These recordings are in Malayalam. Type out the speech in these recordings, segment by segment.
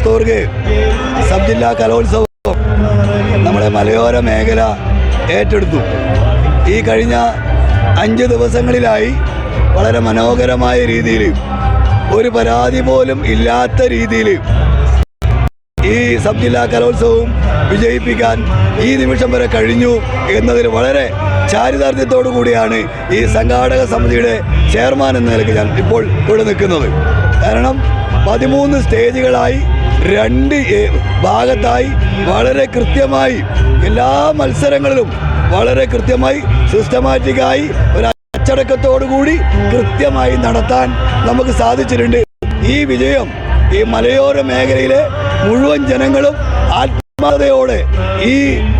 പുറത്തൂർക്ക് സബ് ജില്ലാ കലോത്സവം നമ്മുടെ മലയോര മേഖല ഏറ്റെടുത്തു. ഈ കഴിഞ്ഞ 5 ദിവസങ്ങളിലായി വളരെ മനോഹരമായ രീതിയിൽ, ഒരു പരാതി പോലും ഇല്ലാത്ത രീതിയിൽ ഈ സബ് ജില്ലാ കലോത്സവവും വിജയിപ്പിക്കാൻ ഈ നിമിഷം വരെ കഴിഞ്ഞു എന്നതിൽ വളരെ ചാരിതാർത്ഥ്യത്തോടു കൂടിയാണ് ഈ സംഘാടക സമിതിയുടെ ചെയർമാൻ എന്ന നിലയ്ക്ക് ഞാൻ ഇപ്പോൾ ഇവിടെ നിൽക്കുന്നത്. കാരണം 13 സ്റ്റേജുകളായി 2 ഭാഗത്തായി വളരെ കൃത്യമായി എല്ലാ മത്സരങ്ങളിലും വളരെ കൃത്യമായി സിസ്റ്റമാറ്റിക്കായി ഒരു അച്ചടക്കത്തോടുകൂടി കൃത്യമായി നടത്താൻ നമുക്ക് സാധിച്ചിട്ടുണ്ട്. ഈ വിജയം ഈ മലയോര മേഖലയിലെ മുഴുവൻ ജനങ്ങളും ആത്മാർത്ഥതയോടെ ഈ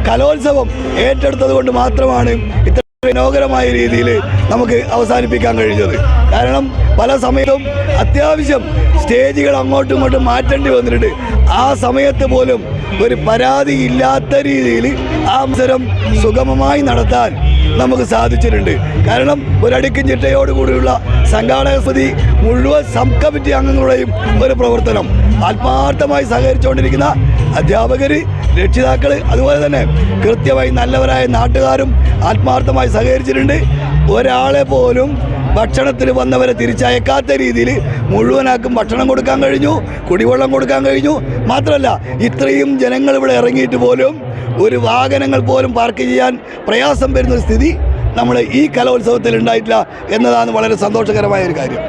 കലോത്സവം ഏറ്റെടുത്തത് കൊണ്ട് മാത്രമാണ് ഇത്ര മനോഹരമായ രീതിയിൽ നമുക്ക് അവസാനിപ്പിക്കാൻ കഴിഞ്ഞത്. കാരണം പല സമയത്തും അത്യാവശ്യം സ്റ്റേജുകൾ അങ്ങോട്ടും ഇങ്ങോട്ടും മാറ്റേണ്ടി വന്നിട്ടുണ്ട്. ആ സമയത്ത് പോലും ഒരു പരാതി ഇല്ലാത്ത രീതിയിൽ ആ മത്സരം സുഗമമായി നടത്താൻ നമുക്ക് സാധിച്ചിട്ടുണ്ട്. കാരണം ഒരടുക്കും ചിട്ടയോടുകൂടിയുള്ള സംഘാടക സമിതി മുഴുവൻ സബ് കമ്മിറ്റി അംഗങ്ങളുടെയും ഒരു പ്രവർത്തനം, ആത്മാർത്ഥമായി സഹകരിച്ചുകൊണ്ടിരിക്കുന്ന അധ്യാപകർ, രക്ഷിതാക്കൾ, അതുപോലെ തന്നെ കൃത്യമായി നല്ലവരായ നാട്ടുകാരും ആത്മാർത്ഥമായി സഹകരിച്ചിട്ടുണ്ട്. ഒരാളെ പോലും ഭക്ഷണത്തിന് വന്നവരെ തിരിച്ചയക്കാത്ത രീതിയിൽ മുഴുവനാക്കും ഭക്ഷണം കൊടുക്കാൻ കഴിഞ്ഞു, കുടിവെള്ളം കൊടുക്കാൻ കഴിഞ്ഞു. മാത്രമല്ല ഇത്രയും ജനങ്ങൾ ഇവിടെ ഇറങ്ങിയിട്ട് പോലും ഒരു വാഹനങ്ങൾ പോലും പാർക്ക് ചെയ്യാൻ പ്രയാസം വരുന്ന സ്ഥിതി നമ്മുടെ ഈ കലോത്സവത്തിൽ ഉണ്ടായിട്ടില്ല എന്നതാണ് വളരെ സന്തോഷകരമായ ഒരു കാര്യം.